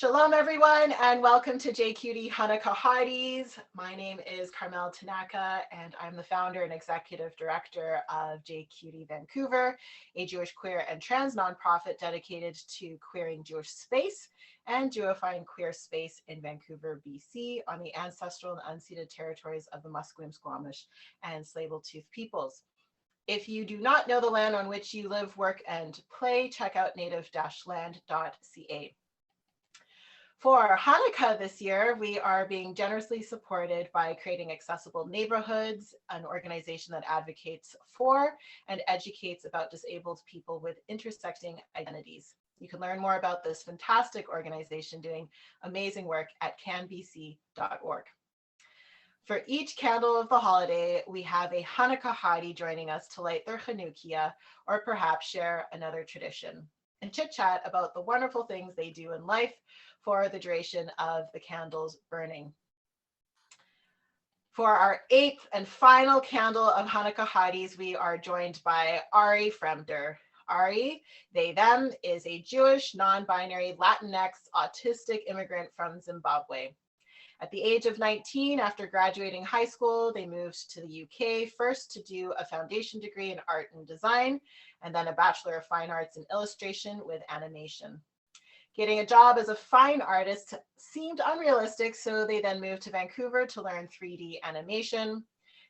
Shalom, everyone, and welcome to JQD Hanukkah Hardies. My name is Carmel Tanaka, and I'm the founder and executive director of JQD Vancouver, a Jewish queer and trans nonprofit dedicated to queering Jewish space and Jewifying queer space in Vancouver, BC, on the ancestral and unceded territories of the Musqueam, Squamish, and Tsleil-Waututh peoples. If you do not know the land on which you live, work, and play, check out native-land.ca. For Hanukkah this year, we are being generously supported by Creating Accessible Neighborhoods, an organization that advocates for and educates about disabled people with intersecting identities. You can learn more about this fantastic organization doing amazing work at canbc.org. For each candle of the holiday, we have a Hanukkah Hadi joining us to light their Chanukia, or perhaps share another tradition and chit chat about the wonderful things they do in life for the duration of the candles burning. For our 8th and final candle of Hanukkah Hadis, we are joined by Ari Fremder. Ari, they, them, is a Jewish, non-binary, Latinx, autistic immigrant from Zimbabwe. At the age of 19, after graduating high school, they moved to the UK, first to do a foundation degree in art and design, and then a Bachelor of Fine Arts in illustration with animation. Getting a job as a fine artist seemed unrealistic, so they then moved to Vancouver to learn 3D animation.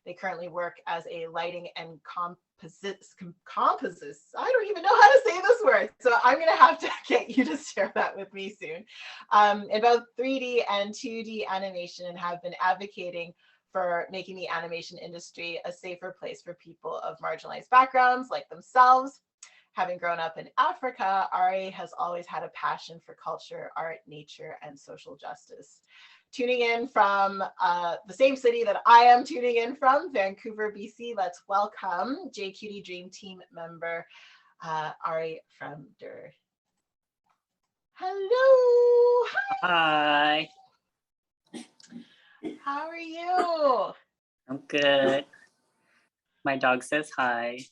They currently work as a lighting and composites. I don't even know how to say this word, so I'm going to have to get you to share that with me soon. In both 3D and 2D animation, and have been advocating for making the animation industry a safer place for people of marginalized backgrounds like themselves. Having grown up in Africa, Ari has always had a passion for culture, art, nature, and social justice. Tuning in from the same city that I am tuning in from, Vancouver, BC, let's welcome JQD Dream Team member Ari Fremder. Hello. Hi. How are you? I'm good. My dog says hi.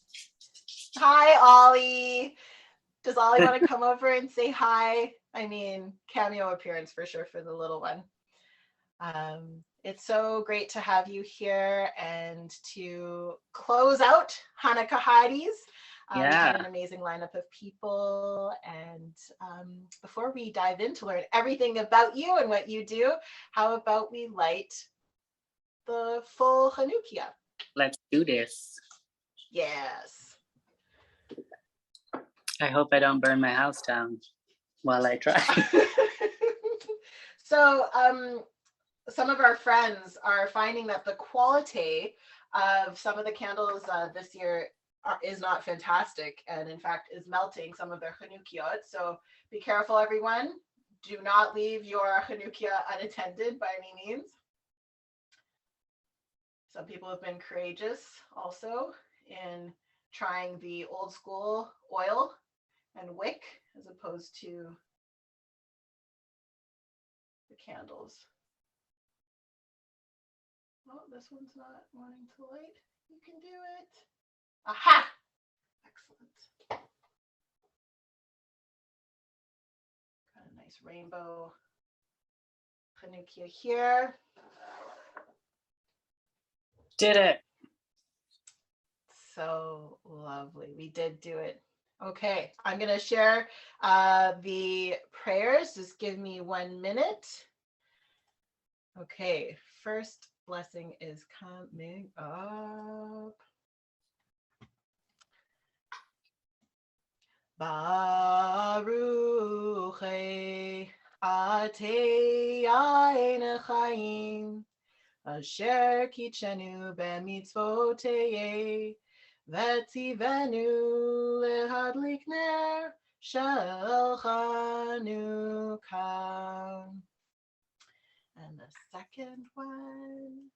Hi, Ollie. Does Ollie want to come over and say hi? I mean, cameo appearance for sure for the little one. It's so great to have you here and to close out Hanukkah Hadis. We had an amazing lineup of people. And before we dive in to learn everything about you and what you do, how about we light the full Chanukia? Let's do this. Yes. I hope I don't burn my house down while I try. So some of our friends are finding that the quality of some of the candles this year is not fantastic, and in fact is melting some of their Chanukiot. So be careful, everyone. Do not leave your Chanukia unattended by any means. Some people have been courageous also in trying the old school oil and wick as opposed to the candles. Oh, this one's not wanting to light. You can do it. Aha! Excellent. Got a nice rainbow Chanukia here. Did it. So lovely. We did do it. Okay, I'm going to share the prayers. Just give me 1 minute. Okay, first blessing is coming up. Baruch atei yain chaim asher kitchenu b'mitzvotei v'tzivenu lehadlik ner shel Chanukah. And the second one.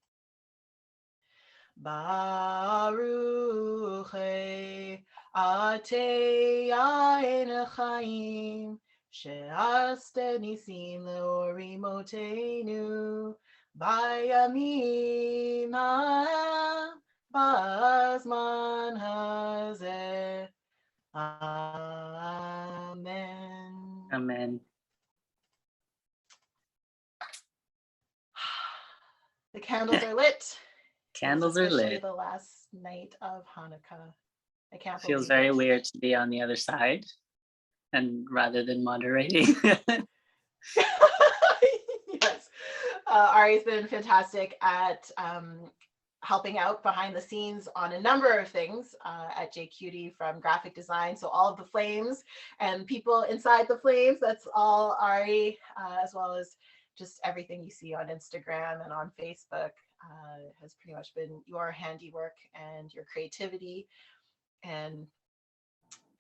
Baruch atei yain chaim she'aste nisim leor imotenu bayamim ha'em ba'azman hazeh. Amen. Amen. candles are lit. Candles It's are officially lit. the last night of Hanukkah. I can't Feels believe very it. weird to be on the other side, and rather than moderating. Yes. Ari's been fantastic at helping out behind the scenes on a number of things at JCutie, from graphic design. So all of the flames and people inside the flames, that's all Ari, as well as just everything you see on Instagram and on Facebook has pretty much been your handiwork and your creativity. And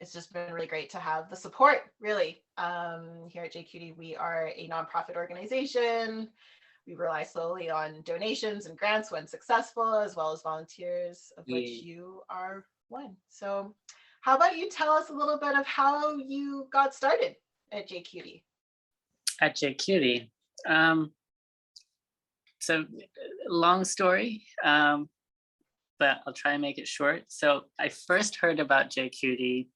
it's just been really great to have the support, really. Here at JCutie, we are a nonprofit organization. We rely solely on donations and grants when successful, as well as volunteers, of which you are one. So how about you tell us a little bit of how you got started at JCutie? At JCutie. So long story, but I'll try and make it short. So I first heard about JCutie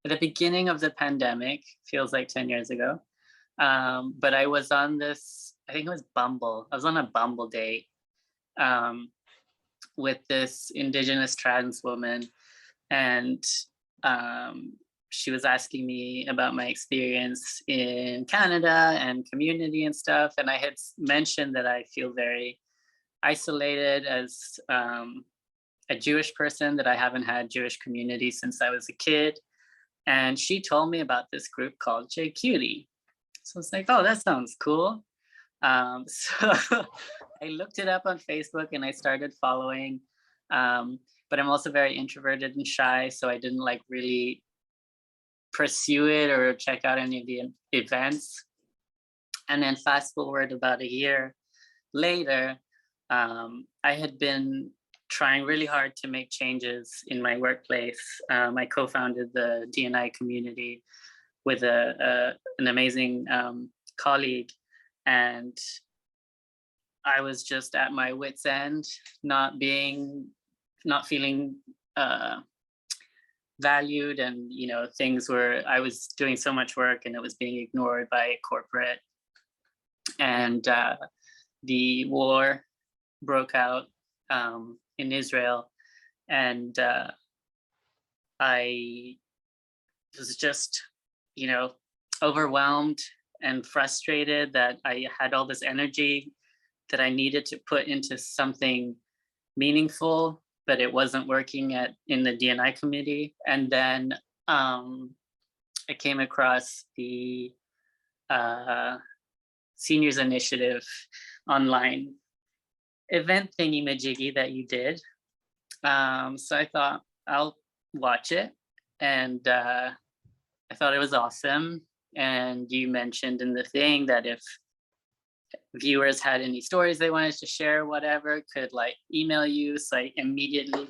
at the beginning of the pandemic, feels like 10 years ago. But I was on this, I think it was Bumble. I was on a Bumble date with this Indigenous trans woman. And she was asking me about my experience in Canada and community and stuff. And I had mentioned that I feel very isolated as a Jewish person, that I haven't had Jewish community since I was a kid. And she told me about this group called JCutie. So it's like, oh, that sounds cool. So I looked it up on Facebook and I started following. But I'm also very introverted and shy, so I didn't like really pursue it or check out any of the events. And then fast forward about a year later, I had been trying really hard to make changes in my workplace. I co-founded the D&I community with an amazing colleague, and I was just at my wit's end, not feeling valued, and I was doing so much work and it was being ignored by corporate. And the war broke out in Israel, and I was just overwhelmed and frustrated that I had all this energy that I needed to put into something meaningful, but it wasn't working in the D&I community. And then I came across the Seniors Initiative online event thingy-majiggy that you did. So I thought I'll watch it, and I thought it was awesome. And you mentioned in the thing that if viewers had any stories they wanted to share, whatever, could email you. So I immediately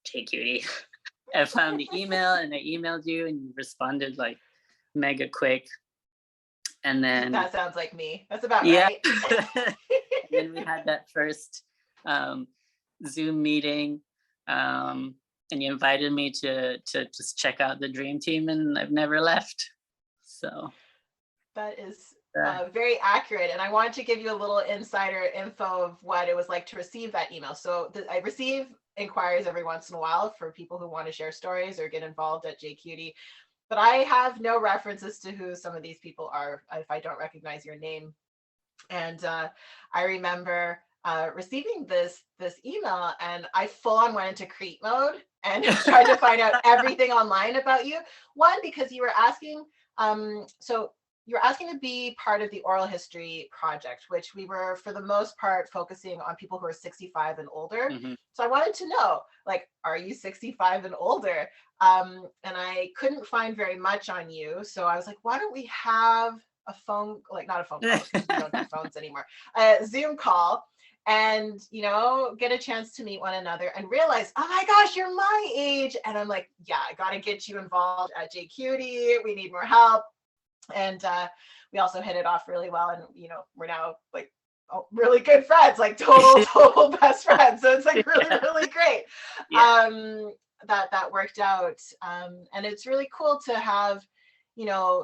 JCutie. I found the email and I emailed you, and you responded mega quick. And then that sounds like me. That's about right. And then we had that first Zoom meeting, and you invited me to just check out the Dream Team, and I've never left. So that is very accurate. And I wanted to give you a little insider info of what it was like to receive that email. So I receive inquiries every once in a while for people who want to share stories or get involved at JCutie, but I have no references to who some of these people are if I don't recognize your name. And I remember receiving this email, and I full on went into creep mode and tried to find out everything online about you. One, because you were asking, so you're asking to be part of the Oral History Project, which we were, for the most part, focusing on people who are 65 and older. Mm-hmm. So I wanted to know, are you 65 and older? And I couldn't find very much on you. So I was like, why don't we have a phone, not a phone call, because we don't do phones anymore, a Zoom call, and get a chance to meet one another and realize, oh my gosh, you're my age. And I'm like, yeah, I got to get you involved at JCutie. We need more help. And we also hit it off really well, and we're now really good friends, total best friends. So it's really great. Yeah. That worked out, and it's really cool to have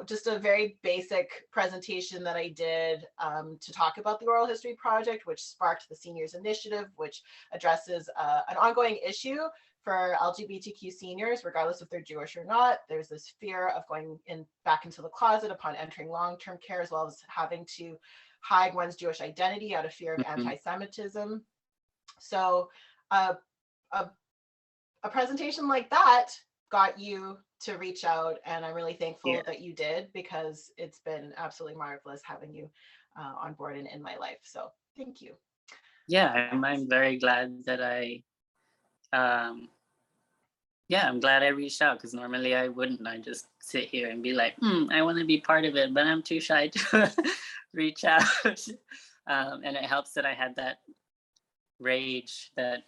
just a very basic presentation that I did to talk about the Oral History Project, which sparked the Seniors Initiative, which addresses an ongoing issue for LGBTQ seniors, regardless if they're Jewish or not. There's this fear of going back into the closet upon entering long-term care, as well as having to hide one's Jewish identity out of fear of anti-Semitism. So a presentation like that got you to reach out, and I'm really thankful that you did, because it's been absolutely marvelous having you on board and in my life. So thank you. Yeah, I'm very glad that I'm glad I reached out, because normally I wouldn't. I just sit here and be like, I want to be part of it, but I'm too shy to reach out. And it helps that I had that rage that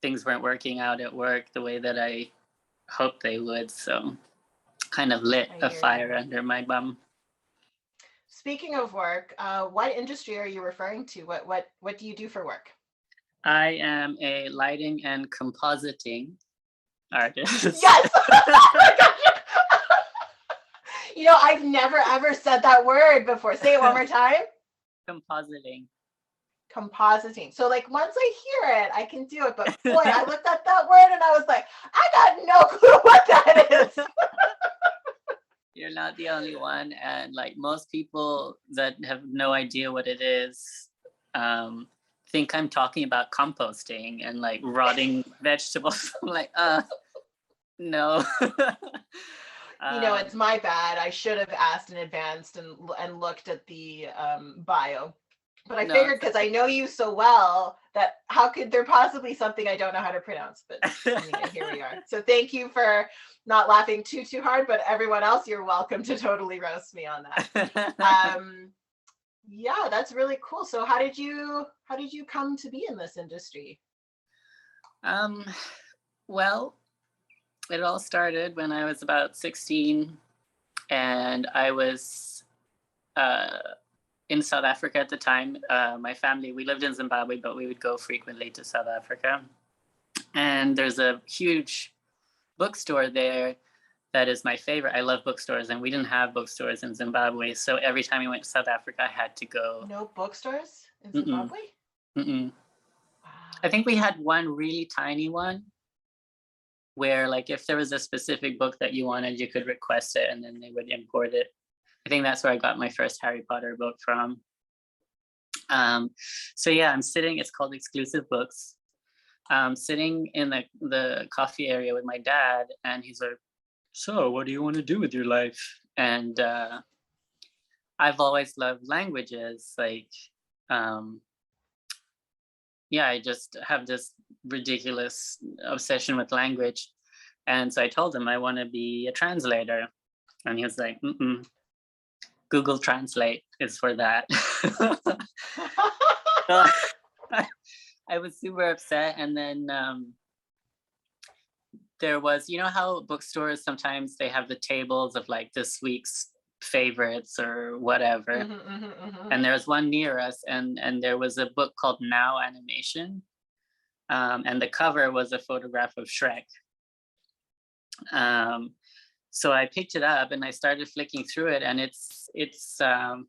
things weren't working out at work the way that I hoped they would. So kind of lit a fire under my bum. Speaking of work, what industry are you referring to? What do you do for work? I am a lighting and compositing artist. Yes! I've never ever said that word before. Say it one more time. Compositing. So like once I hear it, I can do it. But boy, I looked at that word and I was like, I got no clue what that is. You're not the only one. And like most people that have no idea what it is, think I'm talking about composting and like rotting vegetables. I'm like, no. It's my bad. I should have asked in advance and looked at the bio. But I figured, because I know you so well, that how could there possibly something I don't know how to pronounce? But here we are. So thank you for not laughing too hard, but everyone else, you're welcome to totally roast me on that. Yeah, that's really cool. So how did you come to be in this industry? Well, it all started when I was about 16, and I was in South Africa at the time. My family, we lived in Zimbabwe, but we would go frequently to South Africa. And there's a huge bookstore there that is my favorite. I love bookstores, and we didn't have bookstores in Zimbabwe. So every time we went to South Africa, I had to go. No bookstores in Zimbabwe? Wow. I think we had one really tiny one where like if there was a specific book that you wanted, you could request it and then they would import it. I think that's where I got my first Harry Potter book from. So yeah, I'm sitting, it's called Exclusive Books. Sitting in the coffee area with my dad, and he's like, so what do you want to do with your life? And I've always loved languages. Like, I just have this ridiculous obsession with language. And so I told him I want to be a translator. And he was like, Google Translate is for that. So I was super upset. And then there was, you know how bookstores, sometimes they have the tables of like this week's favorites or whatever. And there was one near us, and there was a book called Now Animation. And the cover was a photograph of Shrek. So I picked it up and I started flicking through it, and it's an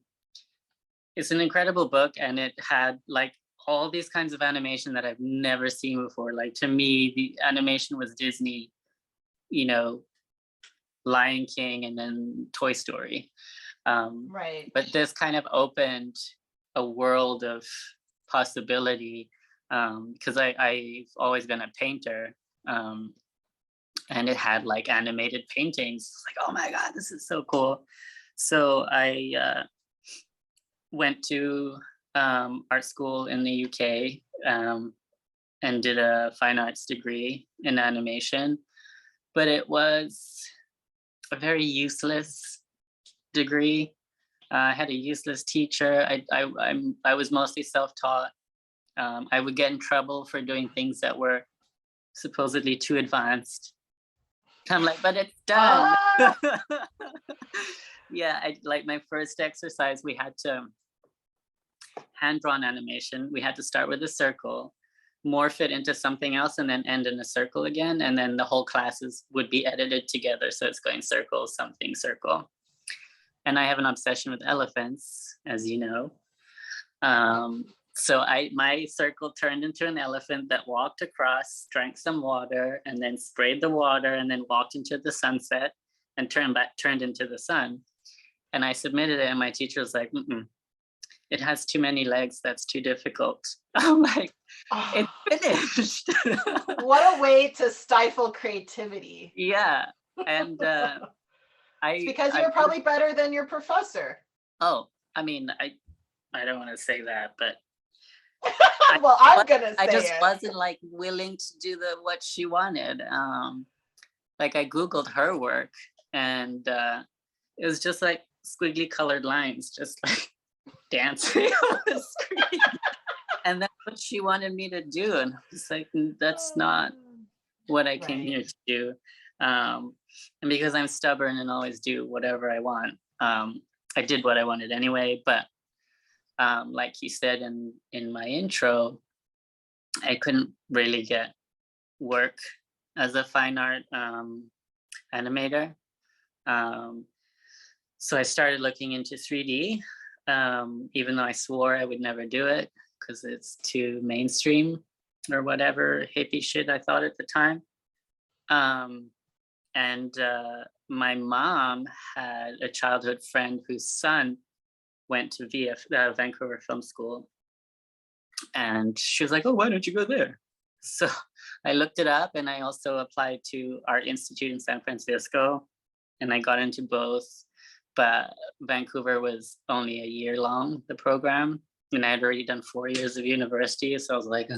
incredible book, and it had like all these kinds of animation that I've never seen before. Like, to me, the animation was Disney, Lion King, and then Toy Story. Right. But this kind of opened a world of possibility, because I've always been a painter. And it had like animated paintings. It's like, oh my God, this is so cool. So I went to art school in the UK and did a fine arts degree in animation. But it was a very useless degree. I had a useless teacher. I was mostly self-taught. I would get in trouble for doing things that were supposedly too advanced. I'm like, but it's done. Yeah, like my first exercise, we had to hand-drawn animation. We had to start with a circle, morph it into something else and then end in a circle again. And then the whole classes would be edited together. So it's going circle, something, circle. And I have an obsession with elephants, as you know. So my circle turned into an elephant that walked across, drank some water, and then sprayed the water, and then walked into the sunset and turned into the sun. And I submitted it, and my teacher was like, it has too many legs. That's too difficult. I'm like, it's finished. What a way to stifle creativity. Yeah. And it's because you're probably better than your professor. Oh, I mean, I don't want to say that, but well, I'm gonna say I just wasn't like willing to do what she wanted. Like I Googled her work, and it was just like squiggly colored lines, just like dancing on the screen. And that's what she wanted me to do. And I was like, that's not what I came here to do. And because I'm stubborn and always do whatever I want, I did what I wanted anyway. But like you said in my intro, I couldn't really get work as a fine art animator. So I started looking into 3D, even though I swore I would never do it because it's too mainstream or whatever hippie shit I thought at the time. And my mom had a childhood friend whose son went to Vancouver Film School. And she was like, oh, why don't you go there? So I looked it up, and I also applied to Art Institute in San Francisco, and I got into both. But Vancouver was only a year long, the program, and I had already done 4 years of university. So I was like,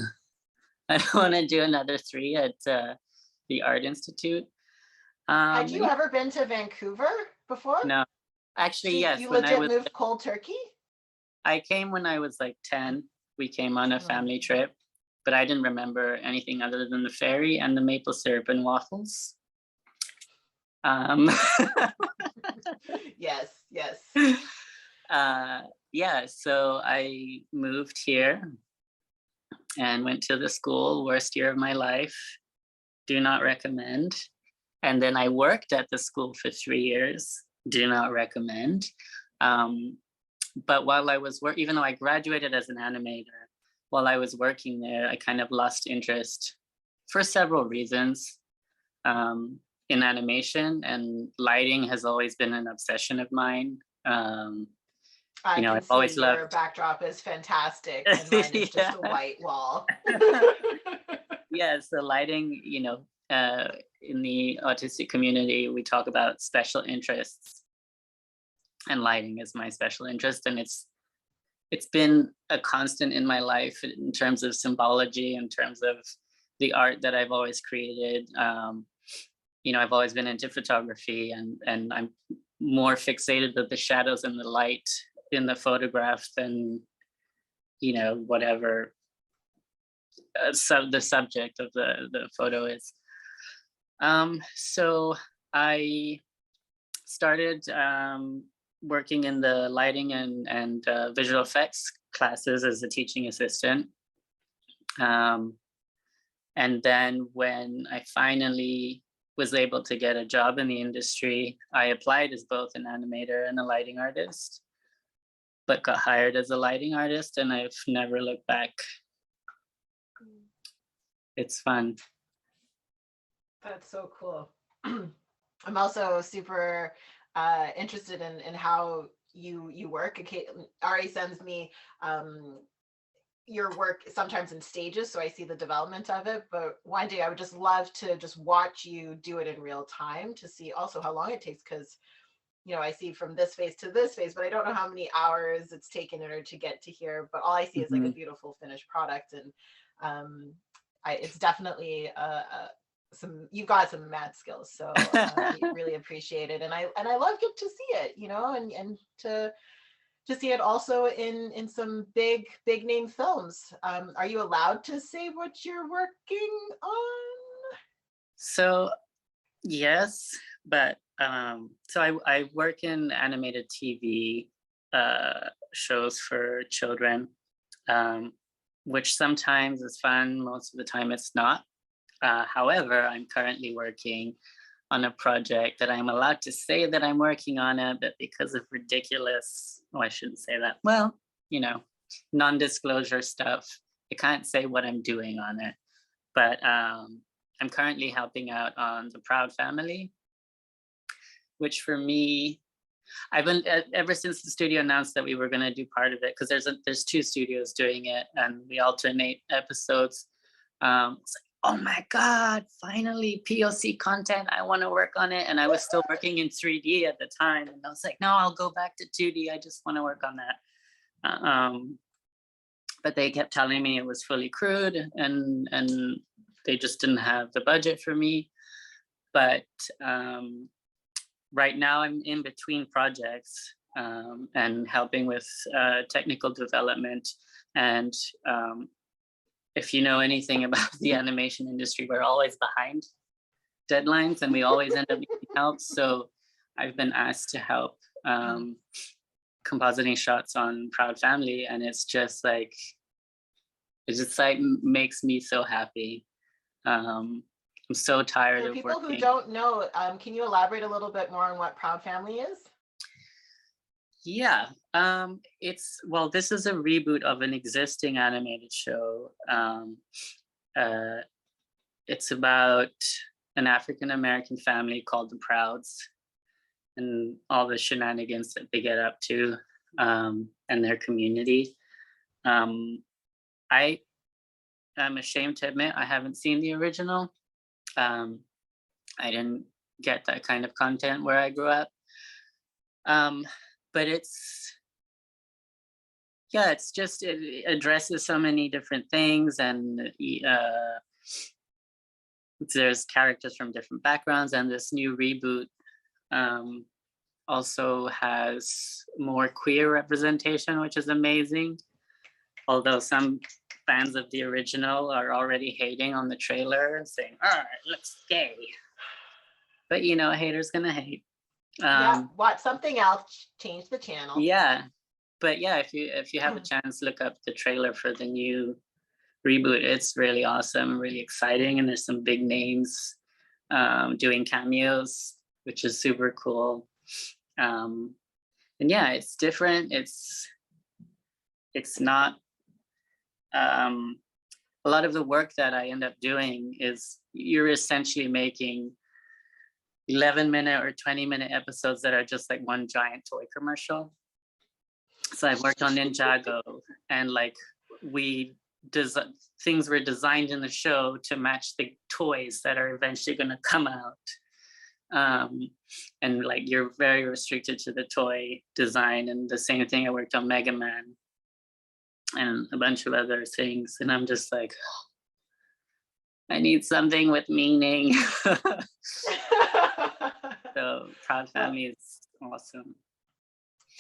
I don't want to do another 3 at the Art Institute. Had you ever been to Vancouver before? No, actually, yes. You legit moved cold turkey? I came when I was like 10. We came on a family trip, but I didn't remember anything other than the ferry and the maple syrup and waffles. Yes. Yeah, so I moved here and went to the school, worst year of my life. Do not recommend. And then I worked at the school for 3 years. Do not recommend. But while I was even though I graduated as an animator, while I was working there, I kind of lost interest for several reasons in animation, and lighting has always been an obsession of mine. I've always loved. Your backdrop is fantastic, and mine is just a white wall. Yes, the lighting, in the autistic community, we talk about special interests, and lighting is my special interest, and it's been a constant in my life in terms of symbology, in terms of the art that I've always created. I've always been into photography, and I'm more fixated with the shadows and the light in the photograph than whatever the subject of the photo is. So I started working in the lighting and visual effects classes as a teaching assistant. And then when I finally was able to get a job in the industry, I applied as both an animator and a lighting artist, but got hired as a lighting artist, and I've never looked back. It's fun. That's so cool. I'm also super interested in how you work. Ari sends me your work sometimes in stages, so I see the development of it, but one day I would just love to just watch you do it in real time to see also how long it takes, because I see from this phase to this phase, but I don't know how many hours it's taken in order to get to here, but all I see is like a beautiful finished product. And it's definitely you've got some mad skills, so really appreciate it. And I love to see it, and to see it also in some big name films. Are you allowed to say what you're working on? So yes, but so I work in animated TV shows for children. which sometimes is fun, most of the time it's not. However, I'm currently working on a project that I'm allowed to say that I'm working on it, but because of ridiculous, oh, I shouldn't say that. Well, you know, non-disclosure stuff, I can't say what I'm doing on it. But I'm currently helping out on The Proud Family, which for me, I've been ever since the studio announced that we were going to do part of it, because there's two studios doing it and we alternate episodes. It's like, oh my god, finally POC content, I want to work on it. And I was still working in 3D at the time, and I was like, no, I'll go back to 2D, I just want to work on that. But they kept telling me it was fully crewed, and they just didn't have the budget for me. But right now I'm in between projects, and helping with technical development. And if you know anything about the animation industry, we're always behind deadlines and we always end up needing help. So I've been asked to help compositing shots on Proud Family, and it's just like, it just like makes me so happy. I'm so tired of For people working. who don't know, can you elaborate a little bit more on what Proud Family is? Yeah, well, this is a reboot of an existing animated show. It's about an African American family called the Prouds, and all the shenanigans that they get up to, and their community. I am ashamed to admit I haven't seen the original. I didn't get that kind of content where I grew up. But it's just, it addresses so many different things, and there's characters from different backgrounds, and this new reboot also has more queer representation, which is amazing. Although some fans of the original are already hating on the trailer and saying, "Oh, it looks gay." But you know, a hater's gonna hate. Yeah, watch something else, change the channel. Yeah, but yeah, if you have a chance, look up the trailer for the new reboot. It's really awesome, really exciting, and there's some big names doing cameos, which is super cool. And yeah, it's different. It's not a lot of the work that I end up doing is you're essentially making 11-minute or 20-minute episodes that are just like one giant toy commercial. So I've worked on Ninjago, and like things were designed in the show to match the toys that are eventually going to come out. And like you're very restricted to the toy design. And the same thing, I worked on Mega Man and a bunch of other things, and I'm just like, I need something with meaning. So Proud Family is awesome.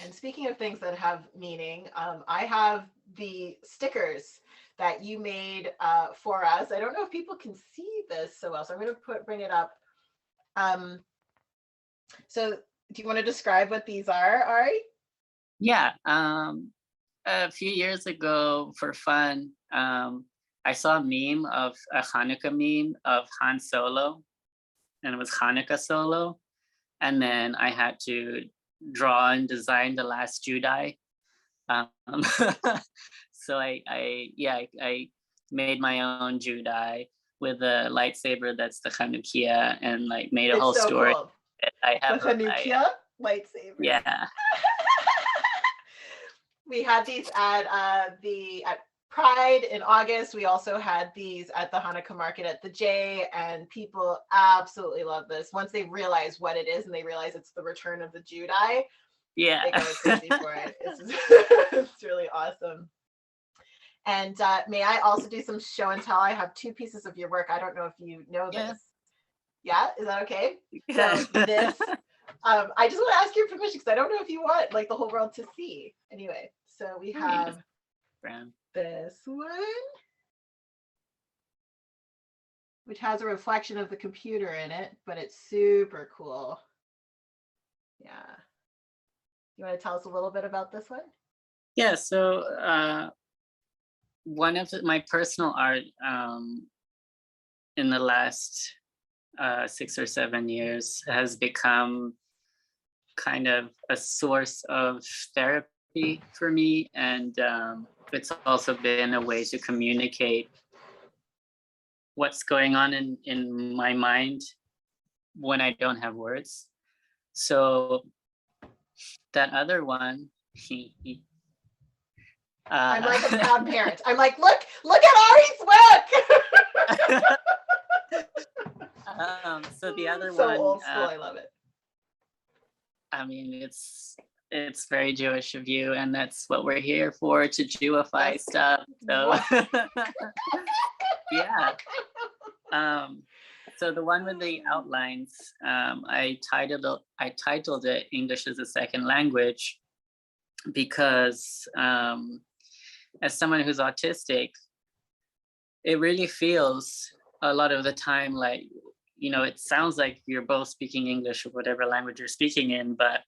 And speaking of things that have meaning, I have the stickers that you made for us. I don't know if people can see this so well, so I'm going to bring it up. So do you want to describe what these are, Ari? Yeah. A few years ago, for fun, I saw a meme of a Hanukkah meme of Han Solo, and it was Hanukkah Solo. And then I had to draw and design The Last Jedi. So I made my own Jedi with a lightsaber that's the Chanukia, and like made a whole story. Cool. I have the Chanukia lightsaber. Yeah. We had these at Pride in August. We also had these at the Hanukkah market at the J, and people absolutely love this. Once they realize what it is and they realize it's the return of the Jedi, yeah, they go crazy for it. It's really awesome. And may I also do some show and tell? I have 2 pieces of your work. I don't know if you know this. Yeah, is that okay? Yeah. So this, I just want to ask your permission because I don't know if you want like the whole world to see. Anyway, so we have this one, which has a reflection of the computer in it, but it's super cool. Yeah. You want to tell us a little bit about this one? Yeah, so one of my personal art in the last 6 or 7 years has become kind of a source of therapy for me, and it's also been a way to communicate what's going on in my mind when I don't have words. So that other one, I'm like a proud parent. I'm like, look at Ari's work. So the other so one, old school, I love it. I mean, it's very Jewish of you, and that's what we're here for, to Jewify stuff. So yeah. So the one with the outlines, I titled it English as a Second Language because as someone who's autistic, it really feels a lot of the time like, you know, it sounds like you're both speaking English or whatever language you're speaking in, but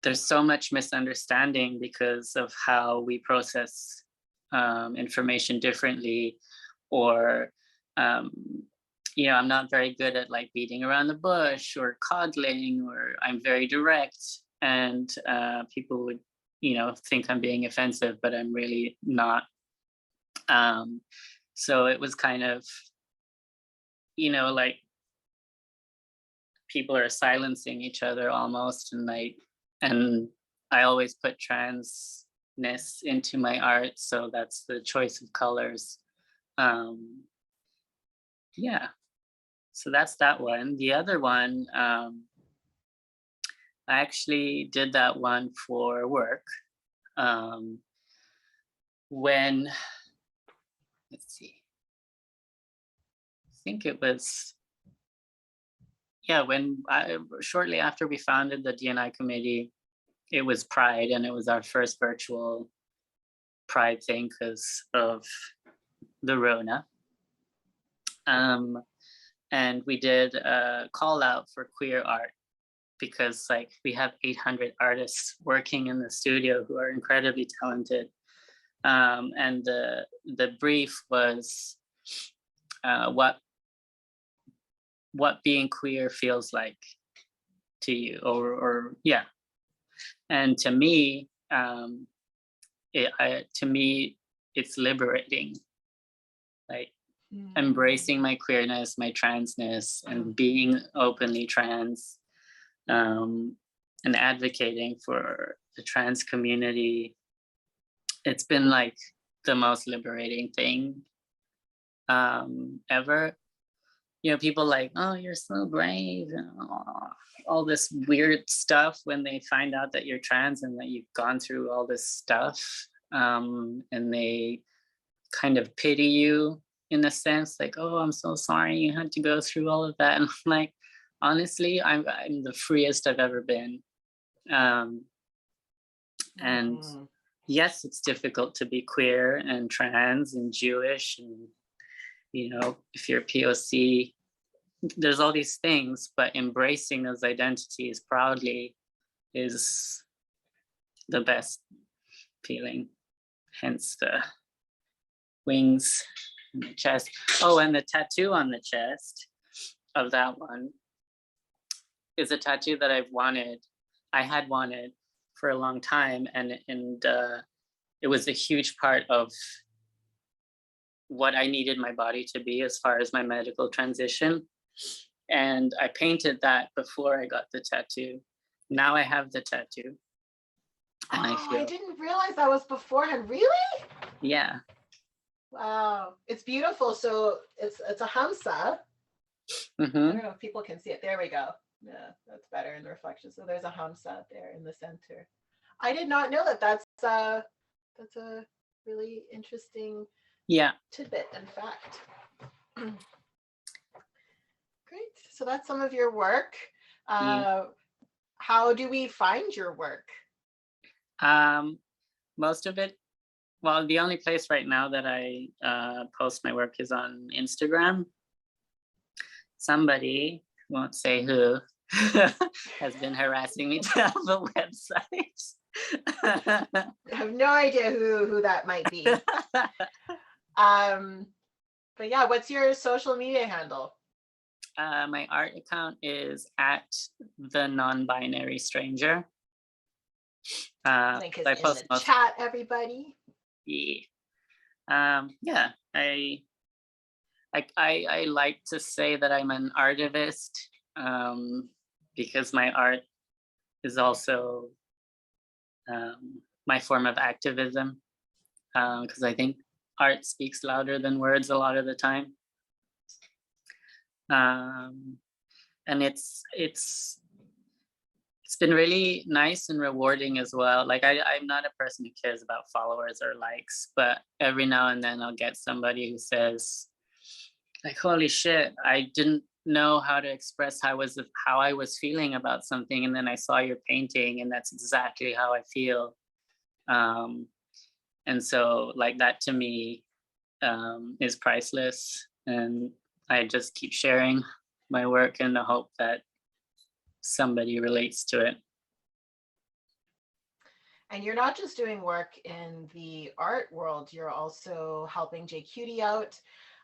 there's so much misunderstanding because of how we process information differently, or you know, I'm not very good at like beating around the bush or coddling, or I'm very direct, and people would, you know, think I'm being offensive, but I'm really not. So it was kind of, you know, like people are silencing each other almost, and I always put transness into my art, so that's the choice of colors. Yeah, so that's that one. The other one, I actually did that one for work. When, let's see, I think it was, yeah, when shortly after we founded the D&I committee, it was Pride, and it was our first virtual Pride thing because of the Rona. And we did a call out for queer art because like we have 800 artists working in the studio who are incredibly talented. And the brief was what being queer feels like to you, or yeah. And to me, it's liberating, like embracing my queerness, my transness, and being openly trans, and advocating for the trans community. It's been like the most liberating thing ever. You know, people like, oh, you're so brave, and all this weird stuff when they find out that you're trans and that you've gone through all this stuff, and they kind of pity you in a sense, like, oh, I'm so sorry you had to go through all of that. And I'm like, honestly, I'm the freest I've ever been. And yes, it's difficult to be queer and trans and Jewish, and you know, if you're POC, there's all these things, but embracing those identities proudly is the best feeling. Hence the wings and the chest. Oh, and the tattoo on the chest of that one is a tattoo that I had wanted for a long time, and it was a huge part of what I needed my body to be as far as my medical transition. And I painted that before I got the tattoo. Now I have the tattoo. And I didn't realize that was beforehand. Really? Yeah. Wow, it's beautiful. So it's a hamsa. I don't know if people can see it. There we go. Yeah, that's better in the reflection. So there's a hamsa there in the center. I did not know that. That's a really interesting tidbit and fact. Great. So that's some of your work. How do we find your work? Most of it, well, the only place right now that I post my work is on Instagram. Somebody, won't say who, has been harassing me to have a website. I have no idea who that might be. But yeah, what's your social media handle? My art account is at the non-binary stranger. Link is I in post the most. chat, everybody. Yeah. Yeah. I like to say that I'm an artivist, because my art is also my form of activism. Because I think art speaks louder than words a lot of the time. Um, and it's been really nice and rewarding as well. Like I'm not a person who cares about followers or likes, but every now and then I'll get somebody who says, like, holy shit, I didn't know how to express how I was feeling about something, and then I saw your painting, and that's exactly how I feel. Um, and so like that to me is priceless, and I just keep sharing my work in the hope that somebody relates to it. And you're not just doing work in the art world, you're also helping JCutie out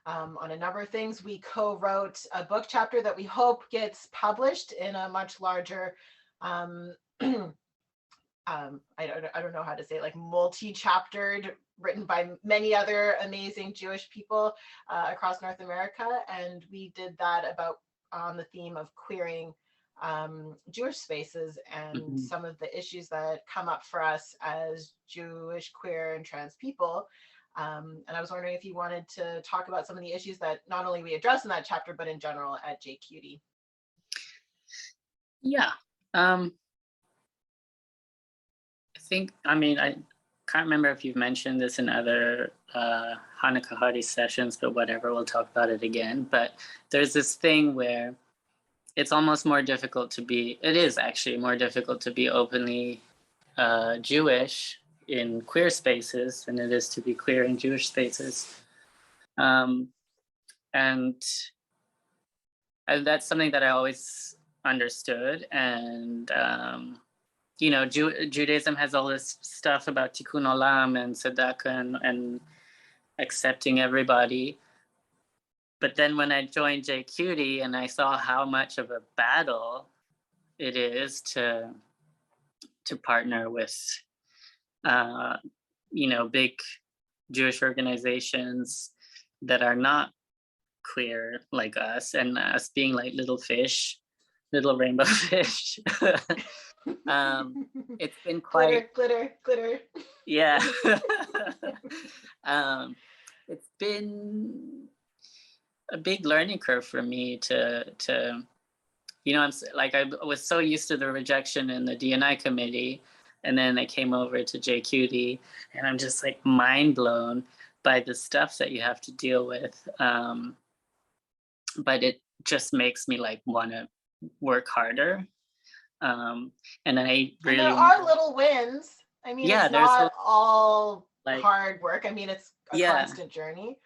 on a number of things. We co-wrote a book chapter that we hope gets published in a much larger, I don't know how to say it, like multi-chaptered, written by many other amazing Jewish people across North America. And we did that about on the theme of queering Jewish spaces and Mhm. some of the issues that come up for us as Jewish, queer, and trans people. And I was wondering if you wanted to talk about some of the issues that not only we address in that chapter, but in general at JCutie. Yeah. I can't remember if you've mentioned this in other Hanukkah Hadi sessions, but whatever, we'll talk about it again. But there's this thing where it's almost more difficult to be, it is actually more difficult to be openly Jewish in queer spaces than it is to be queer in Jewish spaces. And that's something that I always understood. And Judaism has all this stuff about tikkun olam and tzedakah and accepting everybody. But then when I joined JCutie and I saw how much of a battle it is to partner with, big Jewish organizations that are not queer like us, and us being like little fish, little rainbow fish. It's been quite glitter. Yeah. It's been a big learning curve for me to I was so used to the rejection in the D&I committee, and then I came over to JCutie, and I'm just like mind blown by the stuff that you have to deal with. But it just makes me like want to work harder. And I And there really are little wins. I mean, yeah, it's there's not all like hard work. I mean, it's a yeah, constant journey.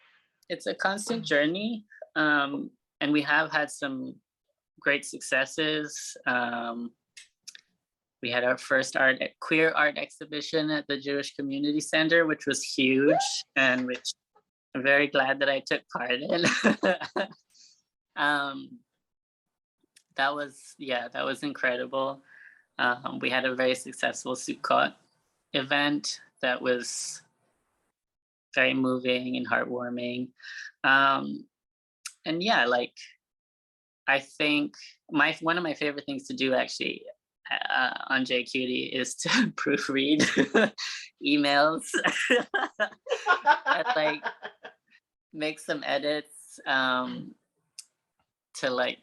it's a constant journey. And we have had some great successes. We had our first queer art exhibition at the Jewish Community Center, which was huge, and which I'm very glad that I took part in. That was incredible. We had a very successful Sukkot event that was very moving and heartwarming. And yeah, like I think one of my favorite things to do actually on JCutie is to proofread emails and like make some edits to like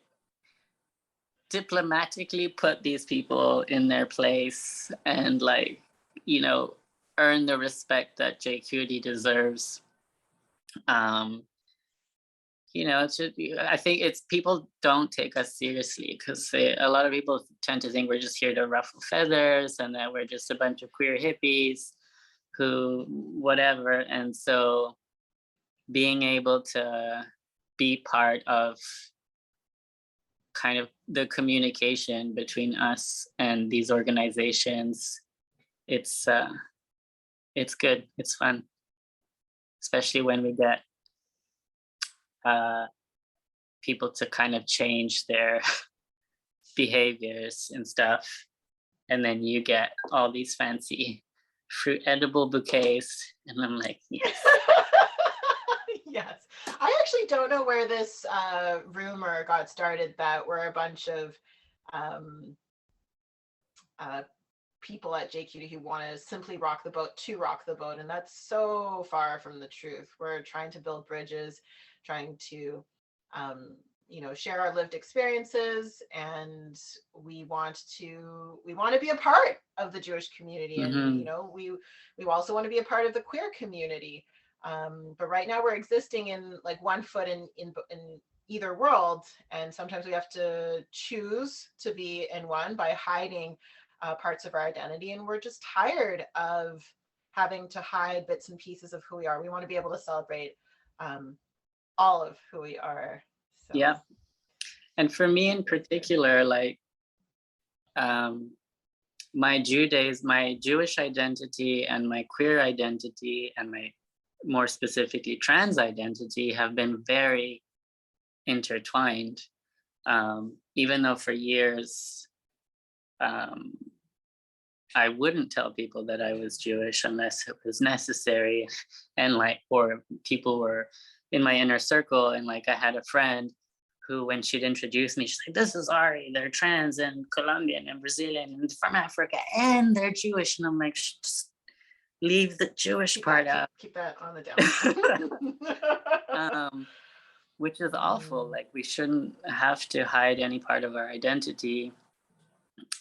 diplomatically put these people in their place and like earn the respect that JCutie deserves. I think it's people don't take us seriously because a lot of people tend to think we're just here to ruffle feathers and that we're just a bunch of queer hippies who whatever. And so being able to be part of kind of the communication between us and these organizations, it's good, it's fun. especially when we get people to kind of change their behaviors and stuff. And then you get all these fancy fruit edible bouquets. And I'm like, yes. Yes. I actually don't know where this rumor got started that we're a bunch of people at JQT who want to simply rock the boat to rock the boat. And that's so far from the truth. We're trying to build bridges, trying to share our lived experiences, and we want to be a part of the Jewish community. And we also want to be a part of the queer community. But right now we're existing in like one foot in either world, and sometimes we have to choose to be in one by hiding parts of our identity, and we're just tired of having to hide bits and pieces of who we are. We want to be able to celebrate all of who we are. So. Yeah. And for me in particular, like my Jewish identity and my queer identity and my more specifically trans identity have been very intertwined. Even though for years I wouldn't tell people that I was Jewish unless it was necessary, and or people were in my inner circle, and like I had a friend who, when she'd introduce me, she's like, "This is Ari. They're trans and Colombian and Brazilian and from Africa, and they're Jewish." And I'm like, just leave the Jewish part out. Keep that on the down. Which is awful. Like, we shouldn't have to hide any part of our identity.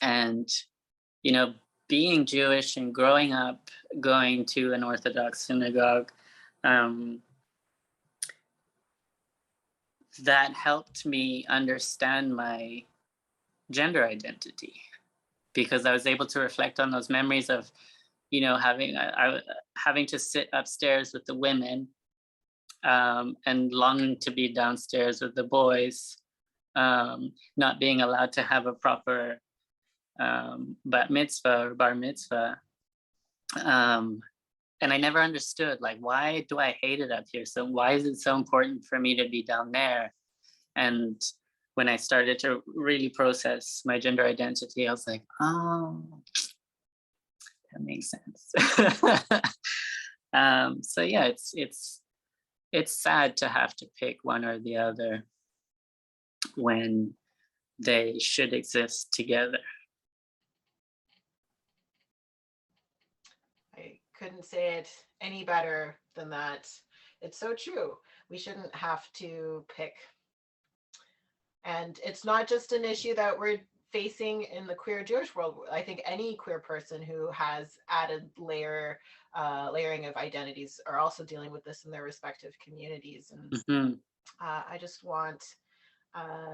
And, being Jewish and growing up going to an Orthodox synagogue, that helped me understand my gender identity, because I was able to reflect on those memories of, having to sit upstairs with the women and longing to be downstairs with the boys, not being allowed to have a proper bat mitzvah or bar mitzvah. And I never understood, like, why do I hate it up here? So why is it so important for me to be down there? And when I started to really process my gender identity, I was like, oh, that makes sense. So yeah, it's sad to have to pick one or the other when they should exist together. I couldn't say it any better than that. It's so true. We shouldn't have to pick. And it's not just an issue that we're facing in the queer Jewish world. I think any queer person who has added layering of identities are also dealing with this in their respective communities. And I just want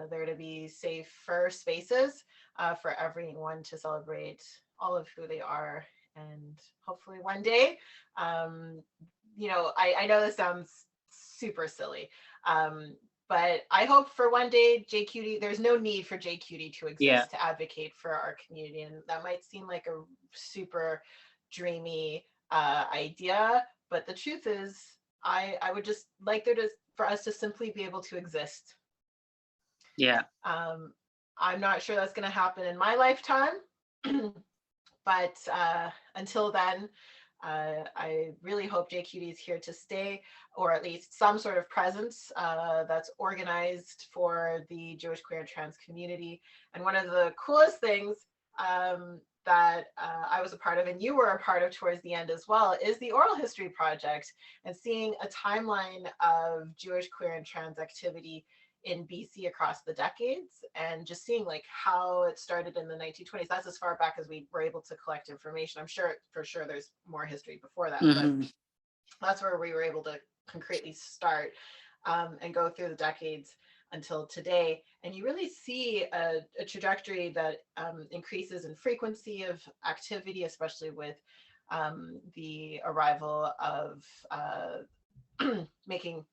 there to be safer spaces for everyone to celebrate all of who they are. And hopefully one day, I know this sounds super silly, but I hope for one day JQT, there's no need for JQT to exist to advocate for our community. And that might seem like a super dreamy idea, but the truth is I would just like for us to simply be able to exist. Yeah. I'm not sure that's going to happen in my lifetime, but until then, I really hope JQT is here to stay, or at least some sort of presence that's organized for the Jewish, queer, and trans community. And one of the coolest things that I was a part of, and you were a part of towards the end as well, is the Oral History Project, and seeing a timeline of Jewish, queer, and trans activity in BC across the decades, and just seeing like how it started in the 1920s. That's as far back as we were able to collect information. I'm sure for sure there's more history before that, but that's where we were able to concretely start and go through the decades until today. And you really see a trajectory that increases in frequency of activity, especially with the arrival of making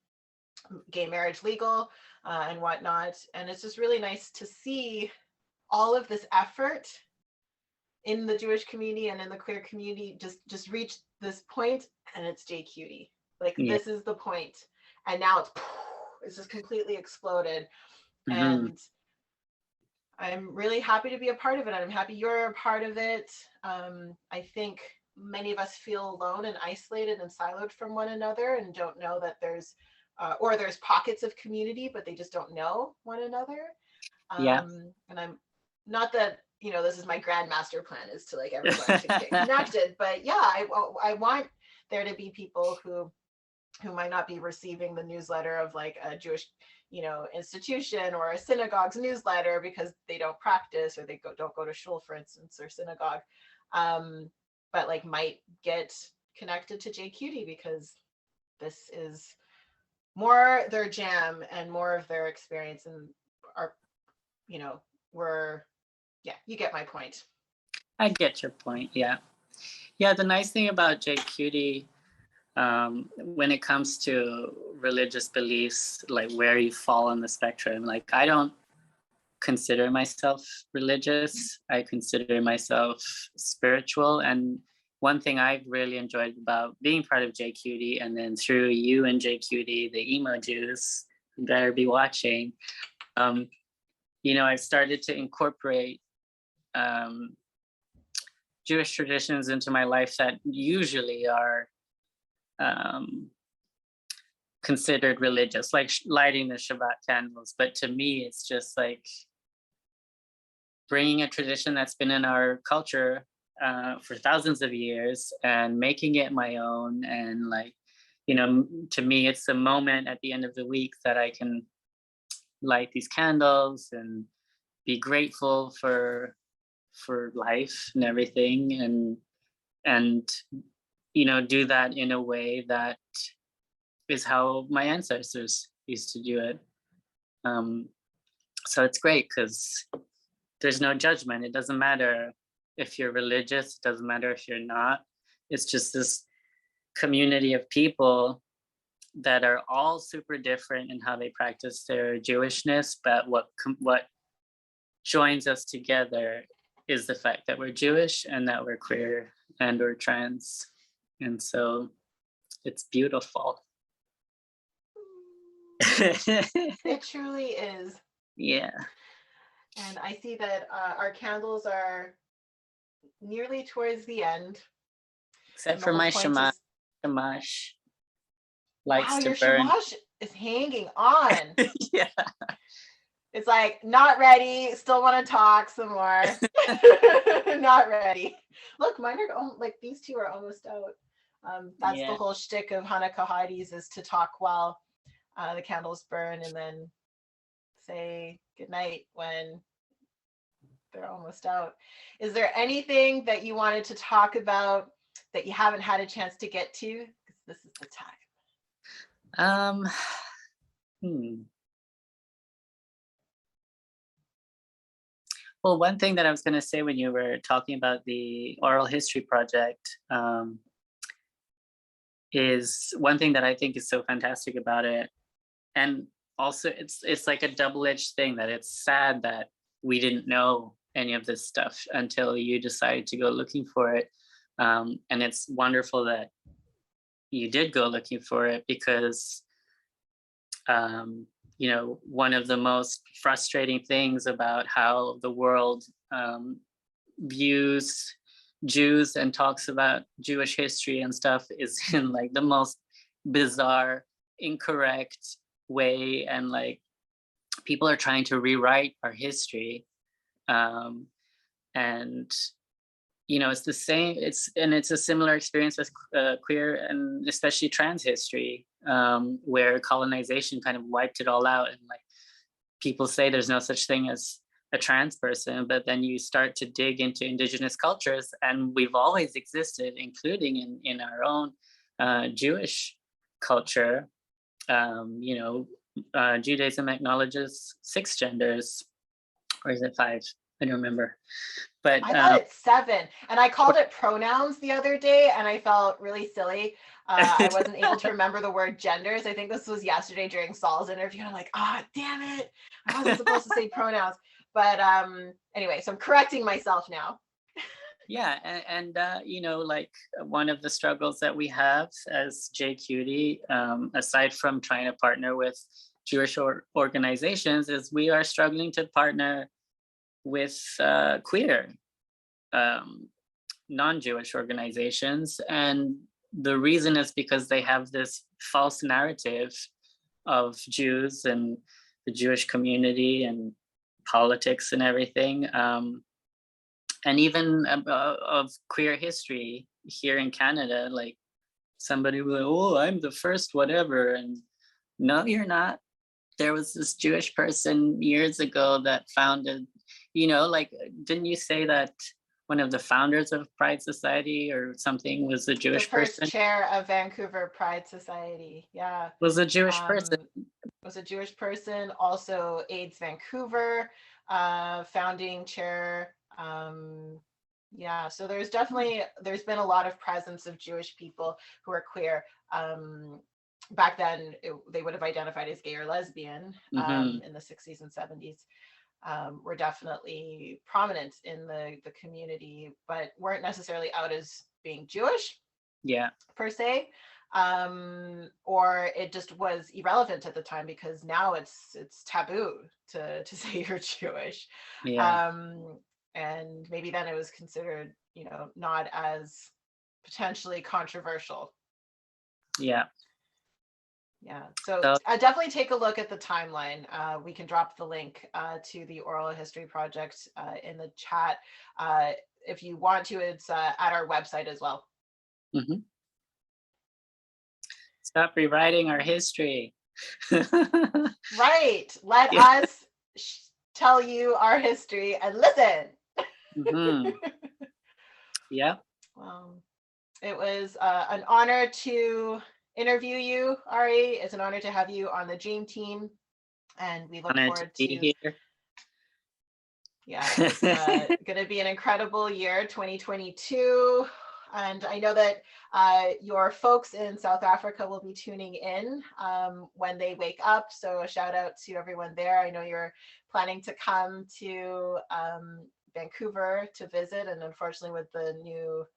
gay marriage legal and whatnot. And it's just really nice to see all of this effort in the Jewish community and in the queer community just reach this point, and it's JQT. Like, Yeah. this is the point. And now it's just completely exploded. Mm-hmm. And I'm really happy to be a part of it. I'm happy you're a part of it. I think many of us feel alone and isolated and siloed from one another and don't know that there's, or there's pockets of community, but they just don't know one another. Yeah. And I'm not that, you know, this is my grand master plan is to like everyone to get connected, but yeah, I want there to be people who might not be receiving the newsletter of like a Jewish, you know, institution or a synagogue's newsletter because they don't practice or they don't go to shul, for instance, or synagogue, but like might get connected to JQT because this is more their jam and more of their experience and our, you know, yeah, you get my point. I get your point. Yeah. Yeah. The nice thing about JQT, when it comes to religious beliefs, like where you fall on the spectrum, like I don't consider myself religious. I consider myself spiritual. And one thing I've really enjoyed about being part of JQT, and then through you and JQT, the emo Jews, you better be watching, you know, I've started to incorporate Jewish traditions into my life that usually are considered religious, like lighting the Shabbat candles. But to me, it's just like bringing a tradition that's been in our culture for thousands of years and making it my own. And like, you know, to me, it's a moment at the end of the week that I can light these candles and be grateful for life and everything, and you know, do that in a way that is how my ancestors used to do it. So it's great because there's no judgment. It doesn't matter if you're religious, it doesn't matter if you're not. It's just this community of people that are all super different in how they practice their Jewishness, but what joins us together is the fact that we're Jewish and that we're queer and we're trans. And so it's beautiful. It truly is. Yeah. And I see that our candles are nearly towards the end. Except for my shamash likes to your burn. shamash is hanging on. Yeah. It's like, not ready, still want to talk some more. Not ready. Look, mine are like these two are almost out. That's the whole shtick of Hanukkah Heidi's is to talk while the candles burn and then say goodnight when they're almost out. Is there anything that you wanted to talk about that you haven't had a chance to get to? Because this is the time. Well, one thing that I was going to say when you were talking about the oral history project is one thing that I think is so fantastic about it. And also it's like a double-edged thing that it's sad that we didn't know any of this stuff until you decided to go looking for it. And it's wonderful that you did go looking for it because you know, one of the most frustrating things about how the world views Jews and talks about Jewish history and stuff is in like the most bizarre, incorrect way. And like people are trying to rewrite our history. And you know, it's the same, it's a similar experience with queer and especially trans history, where colonization kind of wiped it all out. And like people say there's no such thing as a trans person, but then you start to dig into indigenous cultures and we've always existed, including in our own Jewish culture. You know, Judaism acknowledges 6 genders, or is it 5? I don't remember. But I thought it's 7, and I called it pronouns the other day, and I felt really silly. I wasn't able to remember the word genders. I think this was yesterday during Saul's interview. And I'm like, damn it, I wasn't supposed to say pronouns. But anyway, so I'm correcting myself now. Yeah, you know, like one of the struggles that we have as JQT, aside from trying to partner with Jewish organizations, is we are struggling to partner with queer non-Jewish organizations, and the reason is because they have this false narrative of Jews and the Jewish community and politics and everything. And even of queer history here in Canada, like somebody will, oh, I'm the first whatever, and no, you're not. There was this Jewish person years ago that founded, you know, like, didn't you say that one of the founders of Pride Society or something was a The Jewish first person? chair of Vancouver Pride Society, yeah, Was a Jewish person. was a Jewish person. Also, AIDS Vancouver founding chair. Yeah, so there's been a lot of presence of Jewish people who are queer. Back then, they would have identified as gay or lesbian in the 60s and 70s. Were definitely prominent in the community, but weren't necessarily out as being Jewish. Yeah. Per se. Or it just was irrelevant at the time because now it's taboo to say you're Jewish. Yeah. And maybe then it was considered, you know, not as potentially controversial. Yeah. Yeah, so definitely take a look at the timeline. We can drop the link to the Oral History Project in the chat. If you want to, it's at our website as well. Mm-hmm. Stop rewriting our history. Right. Let us tell you our history and listen. Mm-hmm. Yeah. It was an honor to interview you, Ari. It's an honor to have you on the Dream Team, and we look forward to be here. Yeah, it's going to be an incredible year, 2022. And I know that your folks in South Africa will be tuning in when they wake up. So a shout out to everyone there. I know you're planning to come to Vancouver to visit. And unfortunately, with the new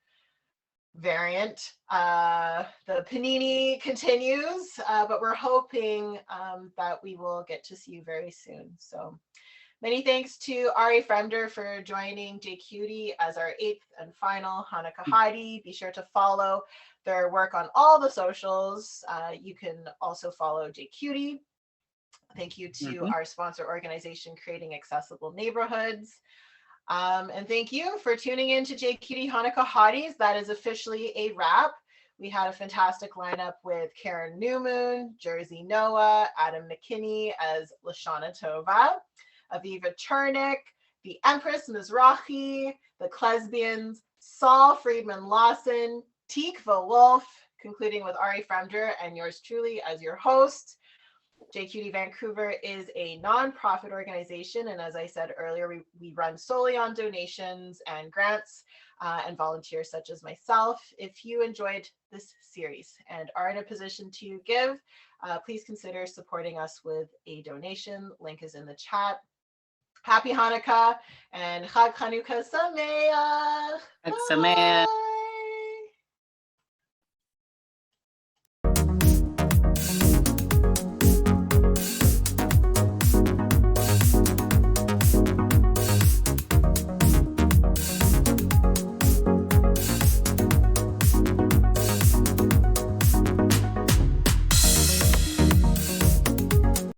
variant, the panini continues, but we're hoping that we will get to see you very soon. So many thanks to Ari Fremder for joining JQT as our 8th and final Hanukkah Hadi. Be sure to follow their work on all the socials. You can also follow JQT. Thank you to our sponsor organization, Creating Accessible Neighborhoods. And thank you for tuning in to JQT Hanukkah Hadis. That is officially a wrap. We had a fantastic lineup with Karen Newmoon, Jersey Noah, Adam McKinney as Lashana Tova, Aviva Chernick, the Empress Mizrahi, the Klesbians, Saul Friedman Lawson, Tikva Wolf, concluding with Ari Fremder and yours truly as your host. JQT Vancouver is a nonprofit organization, and as I said earlier, we run solely on donations and grants and volunteers such as myself. If you enjoyed this series and are in a position to give, please consider supporting us with a donation. Link is in the chat. Happy Hanukkah and Chag Chanukah Sameach. Chag Sameach.